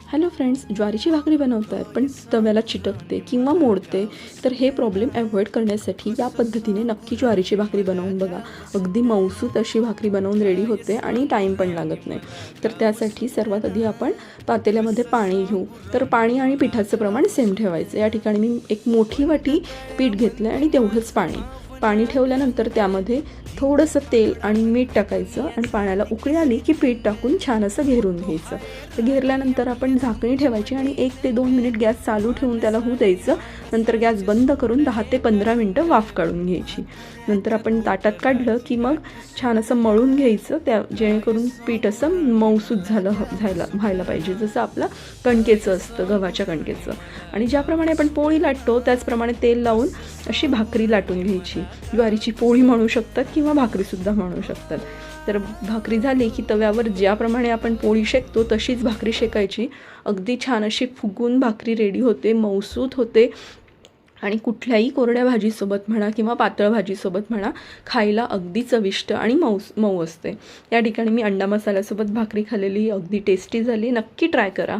Hello friends, ज्वारीची भाकरी बनवताय पण तव्याला चिटकते किंवा मोडते, तर हे प्रॉब्लेम अवॉइड करण्यासाठी या पद्धतीने नक्की ज्वारीची भाकरी बनवून बघा. अगदी मऊसूत अशी भाकरी बनवून रेडी होते आणि टाईम पण लागत नाही. तर त्यासाठी सर्वात आधी आपण पातेल्यामध्ये पाणी घेऊ. तर पाणी आणि पिठाचं प्रमाण सेम ठेवायचं. या ठिकाणी मी एक मोठी वाटी पीठ घेतलं आणि तेवढंच पाणी ठेवल्यानंतर त्यामध्ये थोडंसं तेल आणि मीठ टाकायचं आणि पाण्याला उकळी आली की पीठ टाकून छान असं घेरून घ्यायचं. तर घेरल्यानंतर आपण झाकणी ठेवायची आणि 1 ते 2 मिनिट गॅस चालू ठेवून त्याला होऊ द्यायचं. नंतर गॅस बंद करून 10 ते 15 मिनटं वाफ काढून घ्यायची. नंतर आपण ताटात काढलं की मग छान असं मळून घ्यायचं, त्या जेणेकरून पीठ असं मऊसूत व्हायला पाहिजे, जसं आपलं कणकेचं असतं, गव्हाच्या कणकेचं. आणि ज्याप्रमाणे आपण पोळी लाटतो त्याचप्रमाणे तेल लावून अशी भाकरी लाटून घ्यायची. ज्वारीची पोळी म्हणू शकतात किंवा भाकरीसुद्धा म्हणू शकतात. तर भाकरी झाली की तव्यावर ज्याप्रमाणे आपण पोळी शेकतो तशीच भाकरी शेकायची. अगदी छान अशी फुगून भाकरी रेडी होते, मऊसूत होते आणि कुठल्याही कोरड्या भाजीसोबत म्हणा किंवा पातळ भाजीसोबत म्हणा, खायला अगदी चविष्ट आणि मऊ असते. या ठिकाणी मी अंडा मसाल्यासोबत भाकरी खाल्लेली, अगदी टेस्टी झाली. नक्की ट्राय करा.